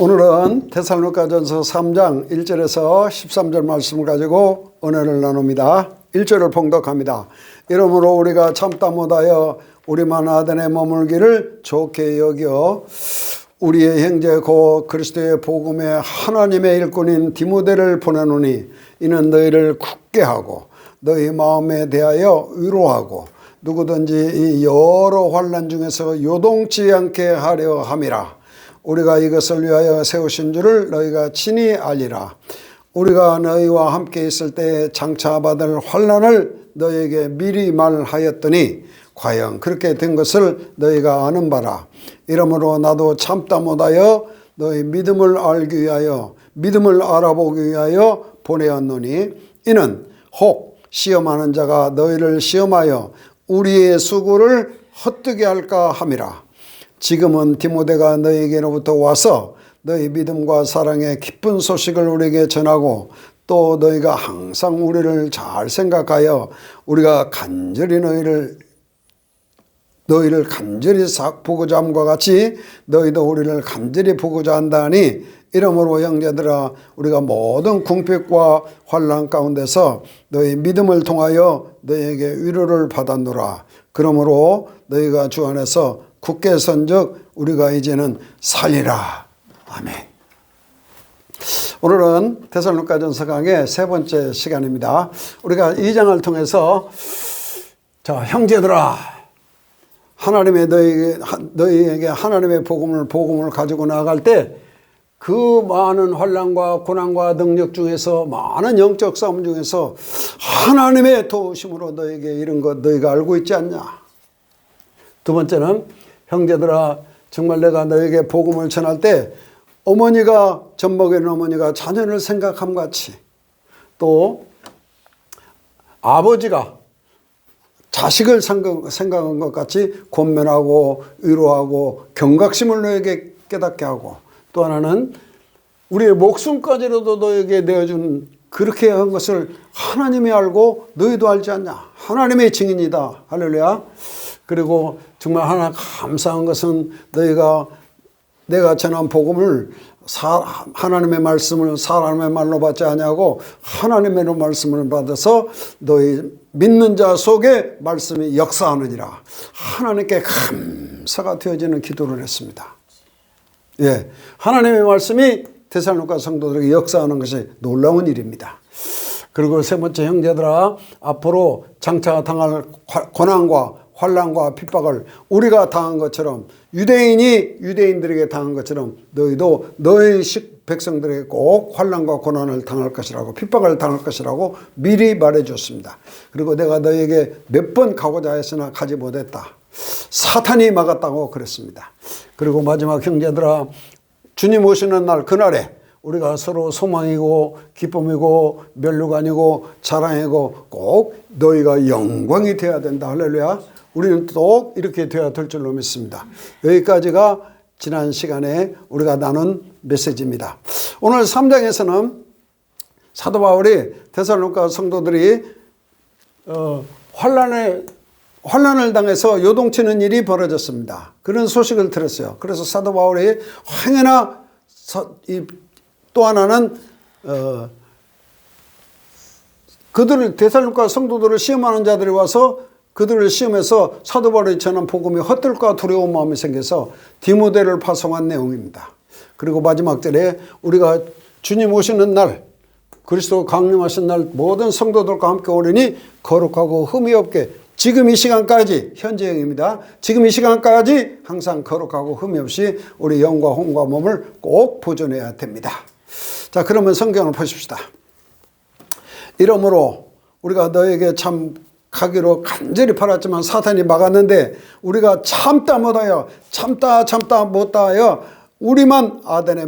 오늘은 데살로니가전서 3장 1절에서 13절 말씀을 가지고 은혜를 나눕니다. 1절을 봉독합니다. 이러므로 우리가 참다 못하여 우리만 아덴에 머물기를 좋게 여겨 우리의 형제 곧 그리스도의 복음의 하나님의 일꾼인 디모데를 보내노니 이는 너희를 굳게 하고 너희 마음에 대하여 위로하고 누구든지 이 여러 환난 중에서 요동치 않게 하려 함이라. 우리가 이것을 위하여 세우신 줄을 너희가 친히 알리라. 우리가 너희와 함께 있을 때 장차 받을 환난을 너희에게 미리 말하였더니 과연 그렇게 된 것을 너희가 아는 바라. 이러므로 나도 참다 못하여 너희 믿음을 알기 위하여 믿음을 알아보기 위하여 보내었노니 이는 혹 시험하는 자가 너희를 시험하여 우리의 수고를 헛되게 할까 함이라. 지금은 디모데가 너희에게로부터 와서 너희 믿음과 사랑의 기쁜 소식을 우리에게 전하고 또 너희가 항상 우리를 잘 생각하여 우리가 간절히 너희를 간절히 보고자 함과 같이 너희도 우리를 간절히 보고자 한다니 이러므로 형제들아 우리가 모든 궁핍과 환난 가운데서 너희 믿음을 통하여 너희에게 위로를 받았노라. 그러므로 너희가 주 안에서 굳게 선즉 우리가 이제는 살리라. 아멘. 오늘은 데살로니가전서 강의 세 번째 시간입니다. 우리가 이 장을 통해서 자 형제들아 하나님의 너희에게 하나님의 복음을 가지고 나아갈 때 그 많은 환난과 고난과 능력 중에서 많은 영적 싸움 중에서 하나님의 도우심으로 너희에게 이런 것 너희가 알고 있지 않냐. 두 번째는 형제들아 정말 내가 너희에게 복음을 전할 때 어머니가 젖먹이는 어머니가 자녀를 생각함 같이 또 아버지가 자식을 생각한 것 같이 권면하고 위로하고 경각심을 너에게 깨닫게 하고 또 하나는 우리의 목숨까지라도 너에게 내어준 그렇게 한 것을 하나님이 알고 너희도 알지 않냐. 하나님의 증인이다. 할렐루야. 그리고 정말 하나 감사한 것은 내가 전한 복음을 하나님의 말씀을 사람의 말로 받지 아니하고 하나님의 말씀을 받아서 너희 믿는 자 속에 말씀이 역사하느니라. 하나님께 감사가 되어지는 기도를 했습니다. 예, 하나님의 말씀이 데살로니가 성도들에게 역사하는 것이 놀라운 일입니다. 그리고 세 번째 형제들아 앞으로 장차 당할 고난과 환난과 핍박을 우리가 당한 것처럼 유대인이 유대인들에게 당한 것처럼 너희도 너희 백성들에게 꼭 환난과 고난을 당할 것이라고 핍박을 당할 것이라고 미리 말해 줬습니다. 그리고 내가 너희에게 몇 번 가고자 했으나 가지 못했다. 사탄이 막았다고 그랬습니다. 그리고 마지막 형제들아 주님 오시는 날 그날에 우리가 서로 소망이고 기쁨이고 면류관이고 자랑이고 꼭 너희가 영광이 되어야 된다. 할렐루야. 우리는 또 이렇게 되어야 될 줄로 믿습니다. 여기까지가 지난 시간에 우리가 나눈 메시지입니다. 오늘 3장에서는 사도 바울이 데살로니가 성도들이 환난을 당해서 요동치는 일이 벌어졌습니다. 그런 소식을 들었어요. 그래서 사도 바울이 행여나 또 하나는 그들을 데살로니가 성도들을 시험하는 자들이 와서 그들을 시험해서 사도 바울이 전한 복음이 헛될까 두려운 마음이 생겨서 디모데를 파송한 내용입니다. 그리고 마지막 절에 우리가 주님 오시는 날 그리스도 강림하신 날 모든 성도들과 함께 오리니 거룩하고 흠이 없게 지금 이 시간까지 현재형입니다. 지금 이 시간까지 항상 거룩하고 흠이 없이 우리 영과 혼과 몸을 꼭 보존해야 됩니다. 자, 그러면 성경을 보십시다. 이러므로 우리가 너에게 참 가기로 간절히 바랐지만 사탄이 막았는데 우리가 참다 못하여 우리만 아덴에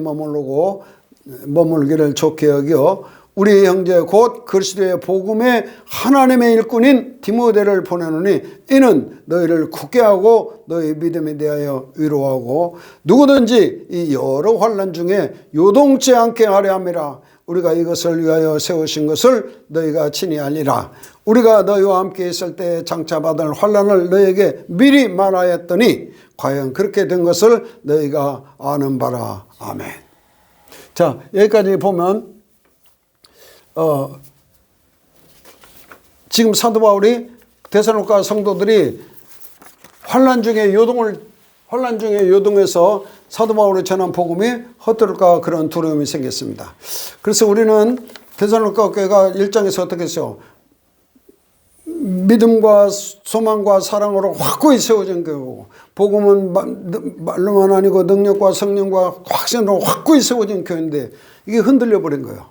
머물기를 좋게 여겨 우리 형제 곧 그리스도의 복음의 하나님의 일꾼인 디모데를 보내노니 이는 너희를 굳게 하고 너희 믿음에 대하여 위로하고 누구든지 이 여러 환난 중에 요동치 않게 하려 함이라. 우리가 이것을 위하여 세우신 것을 너희가 친히 알리라. 우리가 너희와 함께 있을 때 장차 받을 환난을 너희에게 미리 말하였더니 과연 그렇게 된 것을 너희가 아는 바라. 아멘. 자, 여기까지 보면 지금 사도 바울이 데살로니가 성도들이 환난 중에 요동해서 사도 바울이 전한 복음이 헛들을까 그런 두려움이 생겼습니다. 그래서 우리는 데살로니가 교회가 1장에서 어떻게 했어요? 믿음과 소망과 사랑으로 확고히 세워진 교회고, 복음은 말로만 아니고 능력과 성령과 확신으로 확고히 세워진 교회인데 이게 흔들려 버린 거예요.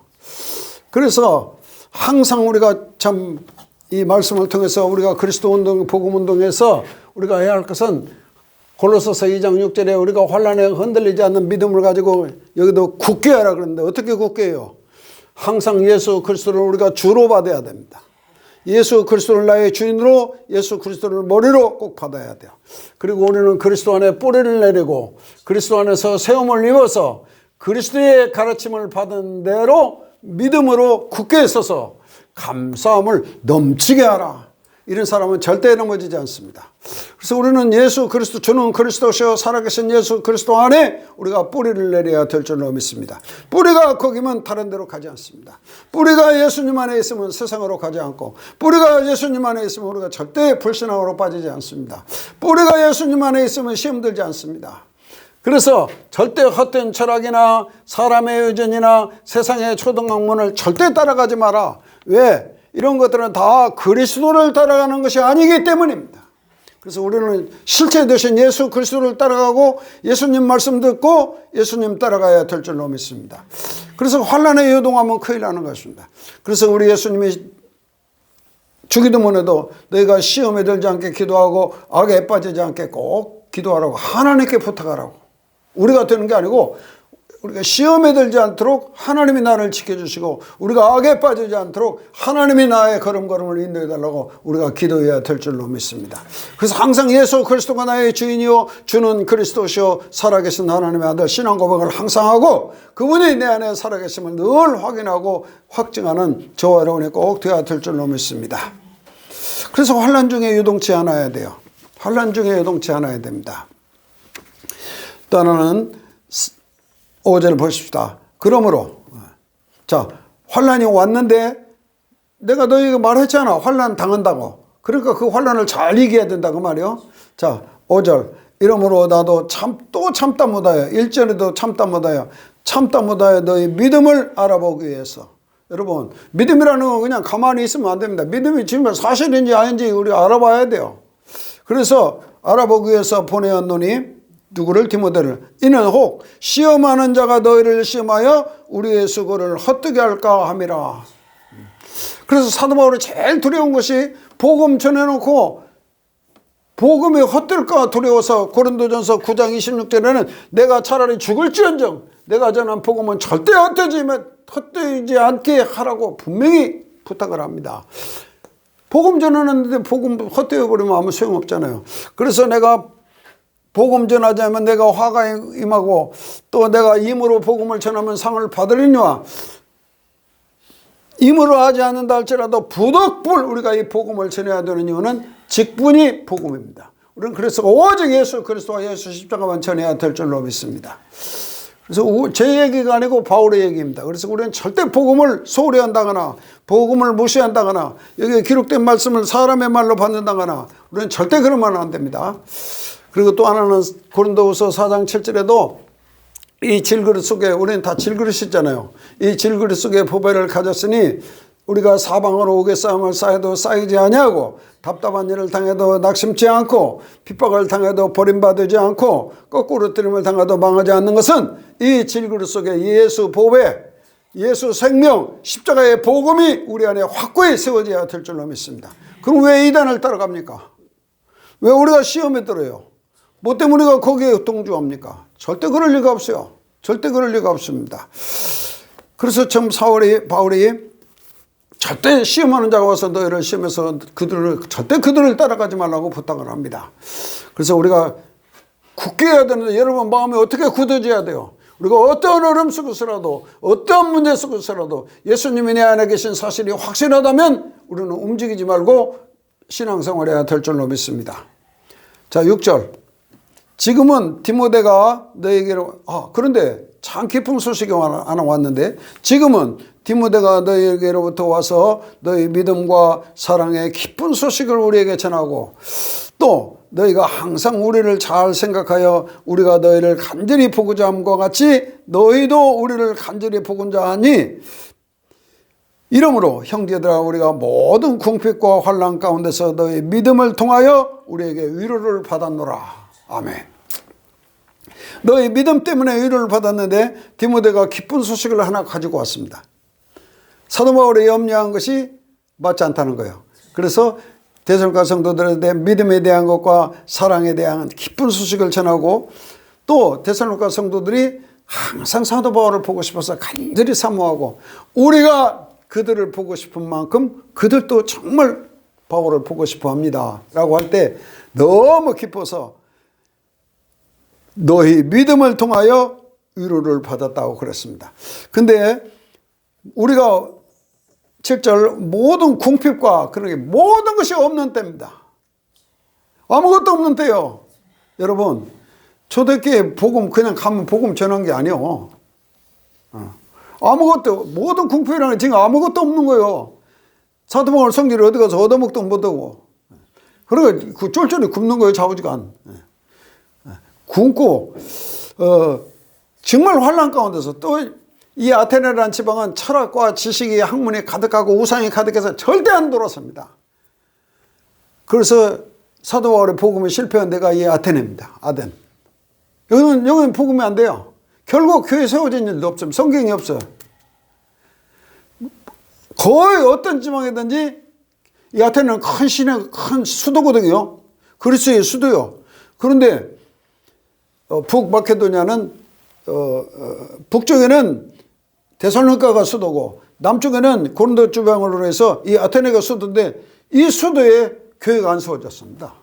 그래서 항상 우리가 참 이 말씀을 통해서 우리가 그리스도 운동, 복음 운동에서 우리가 해야 할 것은 골로새서 2장 6절에 우리가 환난에 흔들리지 않는 믿음을 가지고 여기도 굳게 하라 그러는데 어떻게 굳게 해요? 항상 예수 그리스도를 우리가 주로 받아야 됩니다. 예수 그리스도를 나의 주인으로, 예수 그리스도를 머리로 꼭 받아야 돼요. 그리고 우리는 그리스도 안에 뿌리를 내리고 그리스도 안에서 세움을 입어서 그리스도의 가르침을 받은 대로 믿음으로 굳게 서서 감사함을 넘치게 하라. 이런 사람은 절대 넘어지지 않습니다. 그래서 우리는 예수 그리스도, 주는 그리스도시요 살아계신 예수 그리스도 안에 우리가 뿌리를 내려야 될 줄로 믿습니다. 뿌리가 거기면 다른 데로 가지 않습니다. 뿌리가 예수님 안에 있으면 세상으로 가지 않고, 뿌리가 예수님 안에 있으면 우리가 절대 불신앙으로 빠지지 않습니다. 뿌리가 예수님 안에 있으면 시험 들지 않습니다. 그래서 절대 헛된 철학이나 사람의 의견이나 세상의 초등학문을 절대 따라가지 마라. 왜? 이런 것들은 다 그리스도를 따라가는 것이 아니기 때문입니다. 그래서 우리는 실체 되신 예수 그리스도를 따라가고 예수님 말씀 듣고 예수님 따라가야 될 줄로 믿습니다. 그래서 환난에 요동하면 큰일 나는 것입니다. 그래서 우리 예수님이 주기도문에도 너희가 시험에 들지 않게 기도하고 악에 빠지지 않게 꼭 기도하라고, 하나님께 부탁하라고. 우리가 되는 게 아니고 우리가 시험에 들지 않도록 하나님이 나를 지켜주시고 우리가 악에 빠지지 않도록 하나님이 나의 걸음걸음을 인도해 달라고 우리가 기도해야 될 줄로 믿습니다. 그래서 항상 예수 그리스도가 나의 주인이요 주는 그리스도시요 살아계신 하나님의 아들 신앙 고백을 항상 하고 그분이 내 안에 살아계심을 늘 확인하고 확증하는 저와 여러분이 꼭 되어야 될 줄로 믿습니다. 그래서 환난 중에 유동치 않아야 돼요. 환난 중에 유동치 않아야 됩니다. 또 하나는 5절 보십시다. 그러므로 자, 환난이 왔는데 내가 너희가 말했잖아. 환난 당한다고. 그러니까 그 환난을 잘 이겨야 된다고 말이요. 자, 5절 이러므로 나도 또 참다 못하여 1절에도 참다 못하여 참다 못하여 너희 믿음을 알아보기 위해서. 여러분 믿음이라는 건 그냥 가만히 있으면 안 됩니다. 믿음이 지금 사실인지 아닌지 우리 알아봐야 돼요. 그래서 알아보기 위해서 보내었노니 누구를? 디모데를. 이는 혹 시험하는 자가 너희를 시험하여 우리의 수고를 헛되게 할까 함이라. 그래서 사도 바울이 제일 두려운 것이 복음 전해놓고 복음이 헛될까 두려워서 고린도전서 9장 26절에는 내가 차라리 죽을지언정 내가 전한 복음은 절대 헛되지 않게 하라고 분명히 부탁을 합니다. 복음 전하는데 복음 헛되어 버리면 아무 소용없잖아요. 그래서 내가 복음 전하자면 내가 화가 임하고 또 내가 임으로 복음을 전하면 상을 받으리니와 임으로 하지 않는다 할지라도 부득불 우리가 이 복음을 전해야 되는 이유는 직분이 복음입니다. 우리는 그래서 오직 예수 그리스도와 예수 십자가만 전해야 될 줄로 믿습니다. 그래서 제 얘기가 아니고 바울의 얘기입니다. 그래서 우리는 절대 복음을 소홀히 한다거나 복음을 무시한다거나 여기에 기록된 말씀을 사람의 말로 받는다거나 우리는 절대 그러면 안 됩니다. 그리고 또 하나는 고린도후서 4장 7절에도 이 질그릇 속에 우리는 다 질그릇이잖아요. 이 질그릇 속에 보배를 가졌으니 우리가 사방으로 오개싸움을 쌓여도 쌓이지 아니하고 답답한 일을 당해도 낙심치 않고 핍박을 당해도 버림받지 않고 거꾸로 뜨림을 당해도 망하지 않는 것은 이 질그릇 속에 예수 보배, 예수 생명, 십자가의 복음이 우리 안에 확고히 세워져야 될 줄로 믿습니다. 그럼 왜 이단을 따라갑니까? 왜 우리가 시험에 들어요? 뭐 때문에 우리가 거기에 동조합니까? 절대 그럴 리가 없어요. 절대 그럴 리가 없습니다. 그래서 참 바울이 절대 시험하는 자가 와서 너희를 시험해서 절대 그들을 따라가지 말라고 부탁을 합니다. 그래서 우리가 굳게 해야 되는데 여러분 마음이 어떻게 굳어져야 돼요? 우리가 어떤 어려움 속에서라도 어떤 문제 속에서라도 예수님이 내 안에 계신 사실이 확실하다면 우리는 움직이지 말고 신앙생활을 해야 될 줄로 믿습니다. 자, 6절. 지금은 디모데가 너에게로 그런데 참 기쁜 소식이 하나 왔는데, 지금은 디모데가 너희에게로부터 와서 너희 믿음과 사랑의 기쁜 소식을 우리에게 전하고, 또 너희가 항상 우리를 잘 생각하여 우리가 너희를 간절히 보고자 함과 같이 너희도 우리를 간절히 보고자 하니, 이러므로 형제들아 우리가 모든 궁핍과 환난 가운데서 너희 믿음을 통하여 우리에게 위로를 받았노라. 아멘. 너희 믿음 때문에 위로를 받았는데 디모데가 기쁜 소식을 하나 가지고 왔습니다. 사도 바울이 염려한 것이 맞지 않다는 거예요. 그래서 데살로니가 성도들한테 믿음에 대한 것과 사랑에 대한 기쁜 소식을 전하고, 또 데살로니가 성도들이 항상 사도 바울을 보고 싶어서 간절히 사모하고, 우리가 그들을 보고 싶은 만큼 그들도 정말 바울을 보고 싶어 합니다 라고 할 때 너무 기뻐서 너희 믿음을 통하여 위로를 받았다고 그랬습니다. 근데 우리가 7절 모든 궁핍과 그런 게 모든 것이 없는 때입니다. 아무것도 없는 때요. 여러분, 초대교회 복음 그냥 가면 복음 전한 게 아니에요. 아무것도, 모든 궁핍이라는 게 지금 아무것도 없는 거예요. 사도 바울 성질이 어디 가서 얻어먹도 못하고, 그러니까 그 쫄쫄이 굶는 거예요. 좌우지간 굶고, 정말 환난 가운데서, 또 이 아테네라는 지방은 철학과 지식이 학문이 가득하고 우상이 가득해서 절대 안 돌아섭니다. 그래서 사도 바울의 복음이 실패한 데가 이 아테네입니다. 아덴. 여기는 복음이 안 돼요. 결국 교회 세워진 일도 없어요. 성경이 없어요. 거의 어떤 지방이든지, 이 아테네는 큰 시내, 큰 수도거든요. 그리스의 수도요. 그런데 북마케도니아는 북쪽에는 데살로니가가 수도고 남쪽에는 고린도 주방으로 해서 이 아테네가 수도인데, 이 수도에 교회가 안 세워졌습니다.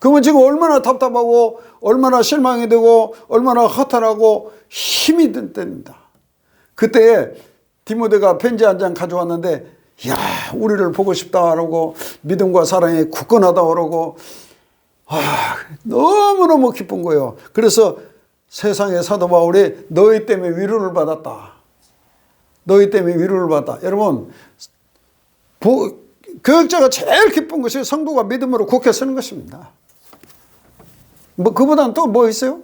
그러면 지금 얼마나 답답하고 얼마나 실망이 되고 얼마나 허탈하고 힘이 든 때입니다. 그때 디모데가 편지 한 장 가져왔는데, 이야, 우리를 보고 싶다라고, 믿음과 사랑이 굳건하다 그러고, 너무너무 기쁜 거예요. 그래서 세상의 사도 바울이 너희 때문에 위로를 받았다. 너희 때문에 위로를 받았다. 여러분, 교역자가 제일 기쁜 것이 성도가 믿음으로 굳게 서는 것입니다. 그보다는 또 뭐 있어요?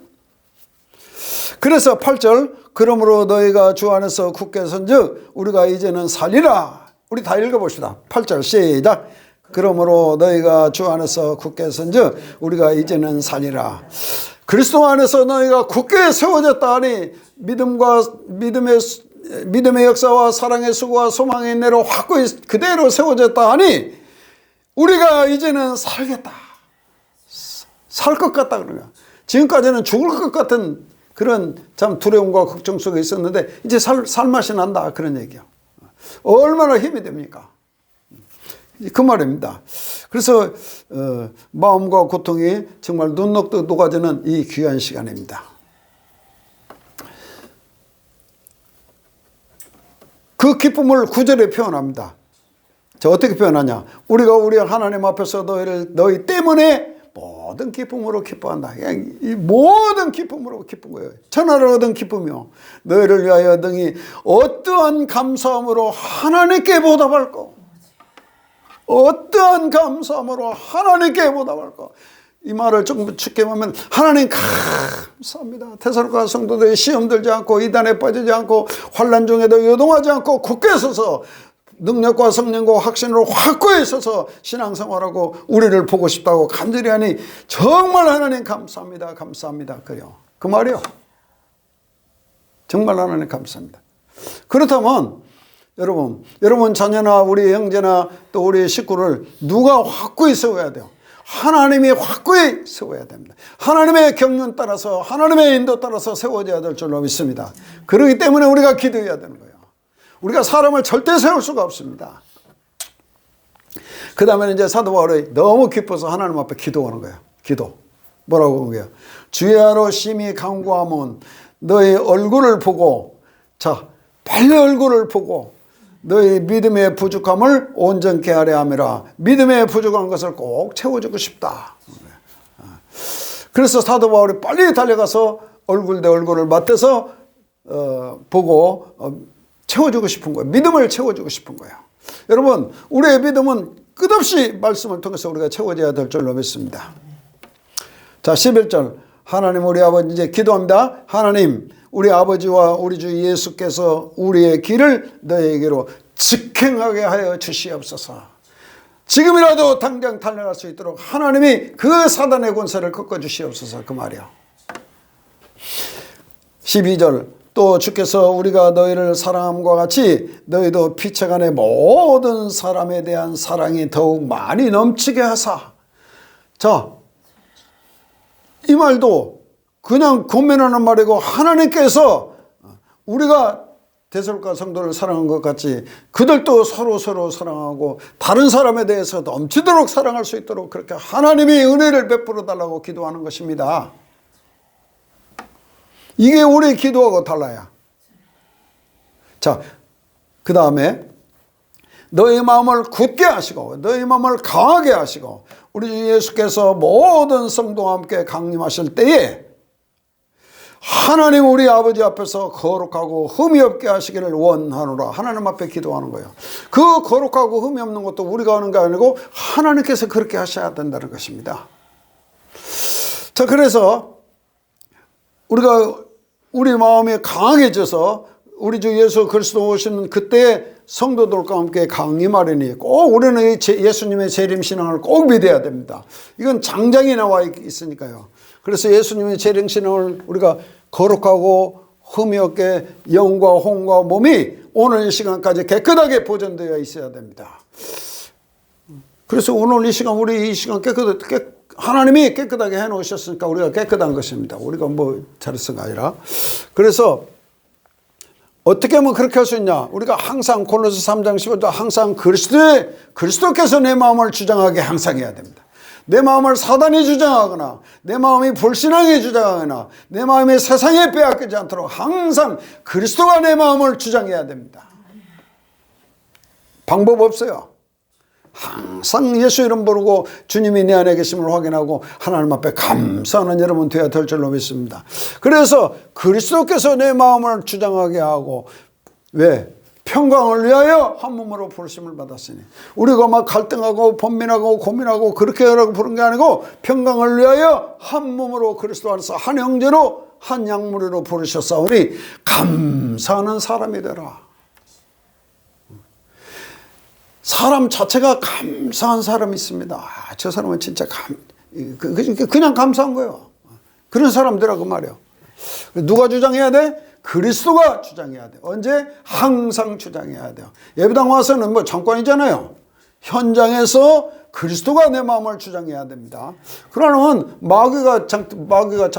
그래서 8절, 그러므로 너희가 주 안에서 굳게 선즉 우리가 이제는 살리라. 우리 다 읽어봅시다. 8절 시작. 그러므로 너희가 주 안에서 굳게 선즉 우리가 이제는 살리라. 그리스도 안에서 너희가 굳게 세워졌다 하니, 믿음의 역사와 사랑의 수고와 소망의 인내로 확고히 그대로 세워졌다 하니, 우리가 이제는 살겠다. 살 것 같다 그러냐. 지금까지는 죽을 것 같은 그런 참 두려움과 걱정 속에 있었는데, 이제 살 맛이 난다, 그런 얘기요. 얼마나 힘이 됩니까? 그 말입니다. 그래서 마음과 고통이 정말 눈 녹아지는 이 귀한 시간입니다. 그 기쁨을 9절에 표현합니다. 자, 어떻게 표현하냐? 우리가 우리 하나님 앞에서 너희 때문에 모든 기쁨으로 기뻐한다. 이 모든 기쁨으로 기쁜 거예요. 천하를 얻은 기쁨이요, 너희를 위하여 등이 어떠한 감사함으로 하나님께 보답할 거. 어떠한 감사함으로 하나님께 보답할 거. 이 말을 조금 쉽게 보면, 하나님 감사합니다. 데살로니가 성도들이 시험 들지 않고 이단에 빠지지 않고 환난 중에도 요동하지 않고 굳게 서서 능력과 성령과 확신으로 확고히 서서 신앙생활하고 우리를 보고 싶다고 간절히 하니, 정말 하나님 감사합니다. 감사합니다. 그래요. 그 말이요. 정말 하나님 감사합니다. 그렇다면 여러분 자녀나 우리 형제나 또 우리 식구를 누가 확고히 세워야 돼요? 하나님이 확고히 세워야 됩니다. 하나님의 경륜 따라서, 하나님의 인도 따라서 세워져야 될 줄로 믿습니다. 그렇기 때문에 우리가 기도해야 되는 거예요. 우리가 사람을 절대 세울 수가 없습니다. 그 다음에 이제 사도 바울이 너무 기뻐서 하나님 앞에 기도하는 거예요. 기도. 뭐라고 하는 거예요? 주야로 심히 간구하면 너의 얼굴을 보고, 자, 빨리 얼굴을 보고 너희 믿음의 부족함을 온전케 하려 함이라. 믿음의 부족한 것을 꼭 채워주고 싶다. 그래서 사도 바울이 빨리 달려가서 얼굴 대 얼굴을 맞대서 보고 채워주고 싶은 거예요. 믿음을 채워주고 싶은 거예요. 여러분, 우리의 믿음은 끝없이 말씀을 통해서 우리가 채워져야 될 줄로 믿습니다. 자, 11절. 하나님 우리 아버지, 이제 기도합니다. 하나님 우리 아버지와 우리 주 예수께서 우리의 길을 너희에게로 직행하게 하여 주시옵소서. 지금이라도 당장 달려갈 수 있도록 하나님이 그 사단의 권세를 꺾어 주시옵소서. 그 말이요. 12절. 또 주께서 우리가 너희를 사랑함과 같이 너희도 피차간의 모든 사람에 대한 사랑이 더욱 많이 넘치게 하사. 자, 이 말도 그냥 권면하는 말이고, 하나님께서 우리가 데살로니가 성도를 사랑한 것 같이 그들도 서로 사랑하고 다른 사람에 대해서 넘치도록 사랑할 수 있도록 그렇게 하나님이 은혜를 베풀어 달라고 기도하는 것입니다. 이게 우리 기도하고 달라요. 자, 그 다음에 너희 마음을 굳게 하시고 너희 마음을 강하게 하시고 우리 주 예수께서 모든 성도와 함께 강림하실 때에 하나님 우리 아버지 앞에서 거룩하고 흠이 없게 하시기를 원하노라. 하나님 앞에 기도하는 거예요. 그 거룩하고 흠이 없는 것도 우리가 하는 게 아니고 하나님께서 그렇게 하셔야 된다는 것입니다. 자, 그래서 우리가 우리 마음이 강하게져서 우리 주 예수 그리스도 오시는 그때 성도들과 함께 강림하려니 꼭 우리는 예수님의 재림신앙을 꼭 믿어야 됩니다. 이건 장장이 나와 있으니까요. 그래서 예수님의 재림신앙을 우리가 거룩하고 흠이 없게 영과 혼과 몸이 오늘 이 시간까지 깨끗하게 보존되어 있어야 됩니다. 그래서 오늘 이 시간 우리 이 시간 하나님이 깨끗하게 해놓으셨으니까 우리가 깨끗한 것입니다. 우리가 뭐 잘했어가 아니라. 그래서 어떻게 하면 그렇게 할 수 있냐? 우리가 항상 골로새 3장 15절 항상 그리스도께서 내 마음을 주장하게 항상 해야 됩니다. 내 마음을 사단이 주장하거나 내 마음이 불신앙이 주장하거나 내 마음이 세상에 빼앗기지 않도록 항상 그리스도가 내 마음을 주장해야 됩니다. 방법 없어요. 항상 예수 이름 부르고 주님이 내 안에 계심을 확인하고 하나님 앞에 감사하는 여러분 되어야 될 줄로 믿습니다. 그래서 그리스도께서 내 마음을 주장하게 하고, 왜? 평강을 위하여 한 몸으로 부르심을 받았으니. 우리가 막 갈등하고 번민하고 고민하고 그렇게 하라고 부른 게 아니고 평강을 위하여 한 몸으로 그리스도 안에서 한 형제로 한 양무리로 부르셨사오니 감사하는 사람이 되라. 사람 자체가 감사한 사람이 있습니다. 저 사람은 진짜 그냥 감사한 거예요. 그런 사람들하고 말이에요. 누가 주장해야 돼? 그리스도가 주장해야 돼요. 언제? 항상 주장해야 돼요. 예배당 와서는 뭐 잠깐이잖아요. 현장에서 그리스도가 내 마음을 주장해야 됩니다. 그러면 마귀가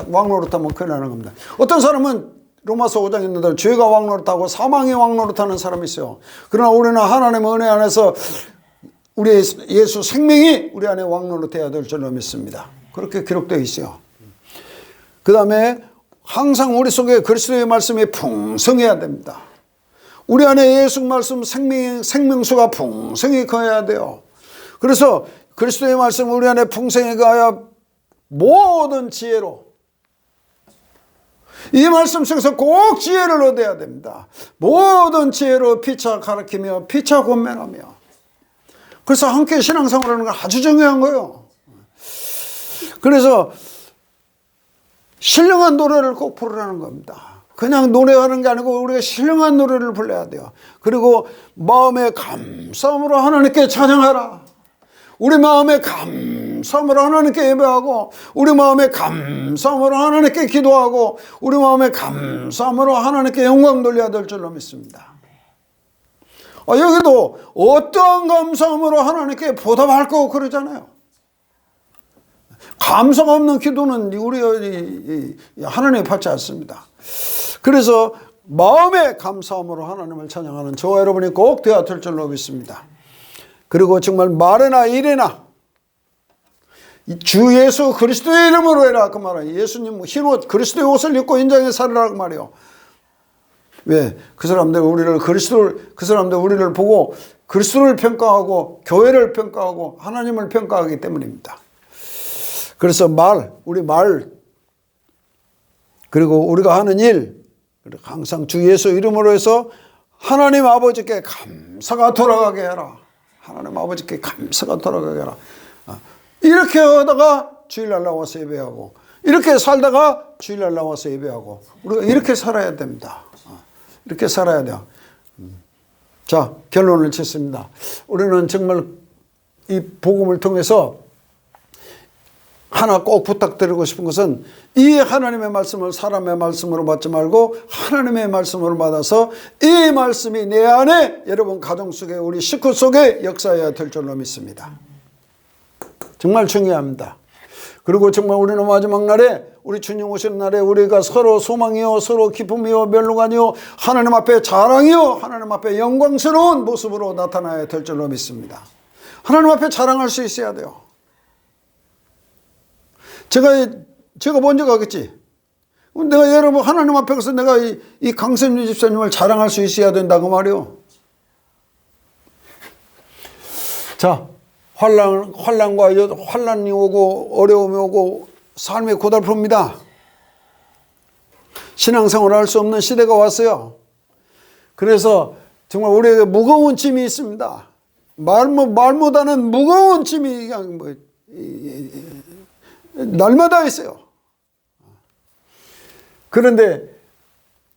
왕노릇하면 큰일 나는 겁니다. 어떤 사람은 로마서 5장에 있는 대로 죄가 왕노릇하고 사망이 왕노릇하는 사람이 있어요. 그러나 우리는 하나님의 은혜 안에서 우리 예수 생명이 우리 안에 왕노릇해야 될 줄로 믿습니다. 그렇게 기록되어 있어요. 그 다음에 항상 우리 속에 그리스도의 말씀이 풍성해야 됩니다. 우리 안에 예수 말씀 생명수가 풍성히 거해야 돼요. 그래서 그리스도의 말씀 우리 안에 풍성히 거하여 모든 지혜로, 이 말씀 속에서 꼭 지혜를 얻어야 됩니다. 모든 지혜로 피차 가르치며 피차 권면하며. 그래서 함께 신앙생활하는 건 아주 중요한 거예요. 그래서 신령한 노래를 꼭 부르라는 겁니다. 그냥 노래하는 게 아니고 우리가 신령한 노래를 불러야 돼요. 그리고 마음의 감사함으로 하나님께 찬양하라. 우리 마음의 감사함으로 하나님께 예배하고, 우리 마음의 감사함으로 하나님께 기도하고, 우리 마음의 감사함으로 하나님께 영광 돌려야 될 줄로 믿습니다. 여기도 어떠한 감사함으로 하나님께 보답할 거고 그러잖아요. 감사가 없는 기도는 우리 하나님이 받지 않습니다. 그래서 마음의 감사함으로 하나님을 찬양하는 저와 여러분이 꼭 되어야 될 줄로 믿습니다. 그리고 정말 말이나 일이나 주 예수 그리스도의 이름으로 해라 그 말은 예수님 흰옷 그리스도의 옷을 입고 인장에 살으라고 말이요. 왜? 그 사람들 우리를 보고 그리스도를 평가하고 교회를 평가하고 하나님을 평가하기 때문입니다. 그래서 우리 말 그리고 우리가 하는 일, 그리고 항상 주 예수 이름으로 해서 하나님 아버지께 감사가 돌아가게 해라. 하나님 아버지께 감사가 돌아가게 해라. 이렇게 하다가 주일날 나와서 예배하고, 이렇게 살다가 주일날 나와서 예배하고, 우리가 이렇게 살아야 됩니다. 이렇게 살아야 돼요. 자, 결론을 짓습니다. 우리는 정말 이 복음을 통해서 하나 꼭 부탁드리고 싶은 것은, 이 하나님의 말씀을 사람의 말씀으로 받지 말고 하나님의 말씀으로 받아서 이 말씀이 내 안에, 여러분 가정 속에, 우리 식구 속에 역사해야 될 줄로 믿습니다. 정말 중요합니다. 그리고 정말 우리는 마지막 날에, 우리 주님 오시는 날에 우리가 서로 소망이요, 서로 기쁨이요, 멸류관이요, 하나님 앞에 자랑이요, 하나님 앞에 영광스러운 모습으로 나타나야 될 줄로 믿습니다. 하나님 앞에 자랑할 수 있어야 돼요. 제가 먼저 가겠지. 내가 여러분 하나님 앞에 가서 내가 이 강선유 집사님을 자랑할 수 있어야 된다고 말이요. 자, 환난이 오고 어려움이 오고 삶이 고달픕니다. 신앙생활을 할 수 없는 시대가 왔어요. 그래서 정말 우리에게 무거운 짐이 있습니다. 말 못하는 무거운 짐이 그냥 날마다 있어요. 그런데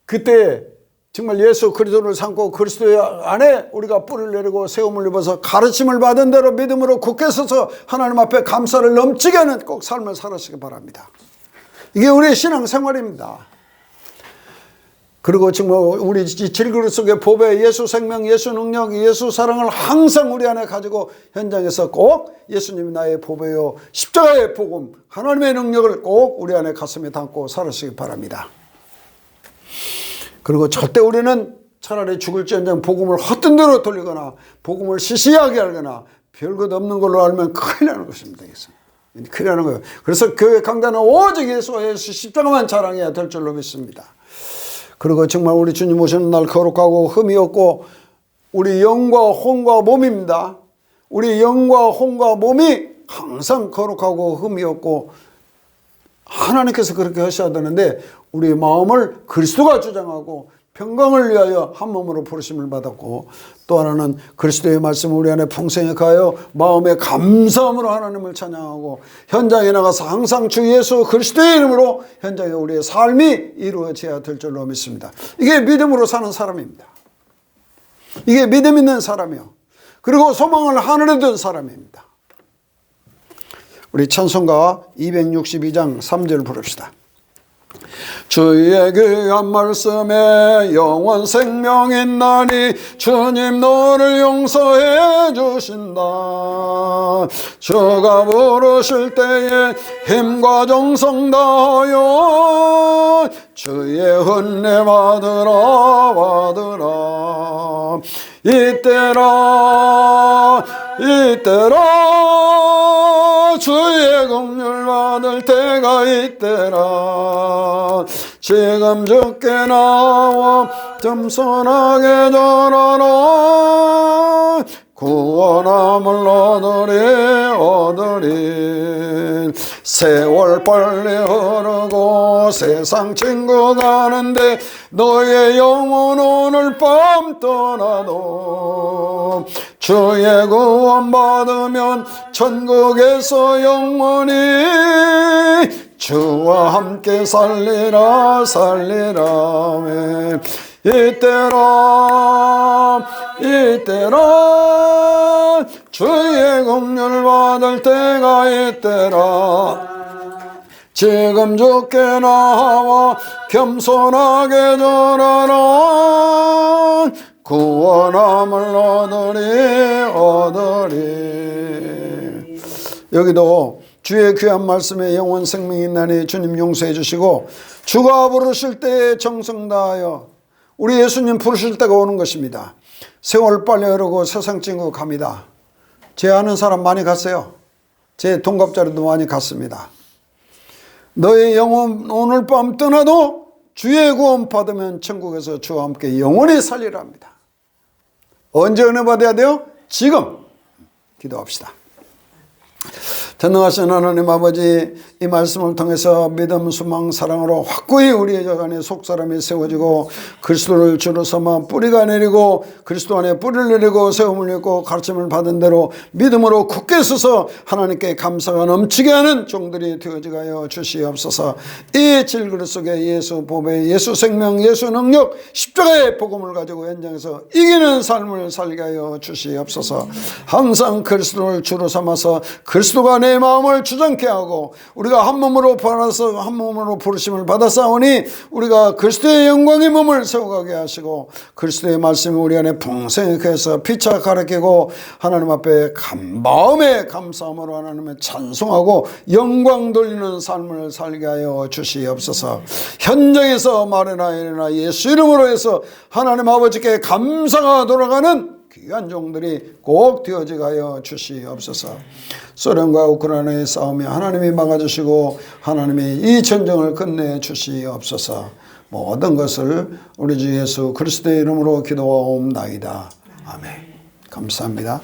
그때 정말 예수 그리스도를 삼고 그리스도의 안에 우리가 뿌리를 내리고 세움을 입어서 가르침을 받은 대로 믿음으로 굳게 서서 하나님 앞에 감사를 넘치게 하는 꼭 삶을 살아시기 바랍니다. 이게 우리의 신앙생활입니다. 그리고 정말 우리 질그릇 속에 보배, 예수 생명, 예수 능력, 예수 사랑을 항상 우리 안에 가지고 현장에서 꼭 예수님이 나의 보배요, 십자가의 복음, 하나님의 능력을 꼭 우리 안에 가슴에 담고 살아시기 바랍니다. 그리고 절대 우리는 차라리 죽을지언정 복음을 헛된 대로 돌리거나 복음을 시시하게 알거나 별것 없는 걸로 알면 큰일 나는 것입니다. 큰일 나는 거예요. 그래서 교회 강단은 오직 예수와 예수 십자가만 자랑해야 될 줄로 믿습니다. 그리고 정말 우리 주님 오시는 날 거룩하고 흠이 없고 우리 영과 혼과 몸입니다. 우리 영과 혼과 몸이 항상 거룩하고 흠이 없고, 하나님께서 그렇게 하셔야 되는데 우리 마음을 그리스도가 주장하고 평강을 위하여 한 몸으로 부르심을 받았고, 또 하나는 그리스도의 말씀을 우리 안에 풍성히 가하여 마음의 감사함으로 하나님을 찬양하고 현장에 나가서 항상 주 예수 그리스도의 이름으로 현장에 우리의 삶이 이루어져야 될 줄로 믿습니다. 이게 믿음으로 사는 사람입니다. 이게 믿음 있는 사람이요, 그리고 소망을 하늘에 둔 사람입니다. 우리 찬송가 262장 3절 부릅시다. 주의 귀한 말씀에 영원 생명 있나니 주님 너를 용서해 주신다. 주가 부르실 때에 힘과 정성 다하여 주의 은혜 받으라. 이때라 주의 긍휼 받을 때가 이때라. 지금 주께 나와 겸손하게 절하라. 구원함을 얻으리. 세월 빨리 흐르고 세상 친구 가는데 너의 영혼 오늘 밤 떠나도 주의 구원 받으면 천국에서 영원히 주와 함께 살리라. 이때라 주의 긍휼 받을 때가 이때라. 지금 주께 나와 겸손하게 절하라. 구원함을 얻으리. 여기도 주의 귀한 말씀에 영원 생명이 있나니 주님 용서해 주시고, 주가 부르실 때에 정성 다하여, 우리 예수님 부르실 때가 오는 것입니다. 세월 빨리 흐르고 세상 친구 갑니다. 제 아는 사람 많이 갔어요. 제 동갑자리도 많이 갔습니다. 너의 영혼 오늘 밤 떠나도 주의 구원 받으면 천국에서 주와 함께 영원히 살리라 합니다. 언제 은혜 받아야 돼요? 지금. 기도합시다. 전능하신 하나님 아버지, 이 말씀을 통해서 믿음, 소망, 사랑으로 확고히 우리의 안에 속사람이 세워지고 그리스도를 주로 삼아 뿌리가 내리고 그리스도 안에 뿌리를 내리고 세움을 입고 가르침을 받은 대로 믿음으로 굳게 서서 하나님께 감사가 넘치게 하는 종들이 되어지게 하여 주시옵소서. 이 질그릇 속에 예수 보배, 예수 생명, 예수 능력, 십자가의 복음을 가지고 현장에서 이기는 삶을 살게 하여 주시옵소서. 항상 그리스도를 주로 삼아서 그리스도가 내 마음을 주장케 하고 우리가 한 몸으로 받아서 한 몸으로 부르심을 받았사오니 우리가 그리스도의 영광의 몸을 세워가게 하시고 그리스도의 말씀이 우리 안에 풍성하게 해서 피차 가르치고 하나님 앞에 마음의 감사함으로 하나님의 찬송하고 영광 돌리는 삶을 살게 하여 주시옵소서. 현장에서 말이나 이래나 예수 이름으로 해서 하나님 아버지께 감사가 돌아가는 귀한 종들이 꼭 되어지게 하여 주시옵소서. 소련과 우크라이나의 싸움에 하나님이 막아주시고 하나님이 이 전쟁을 끝내 주시옵소서. 모든 것을 우리 주 예수 그리스도의 이름으로 기도하옵나이다. 아멘. 감사합니다.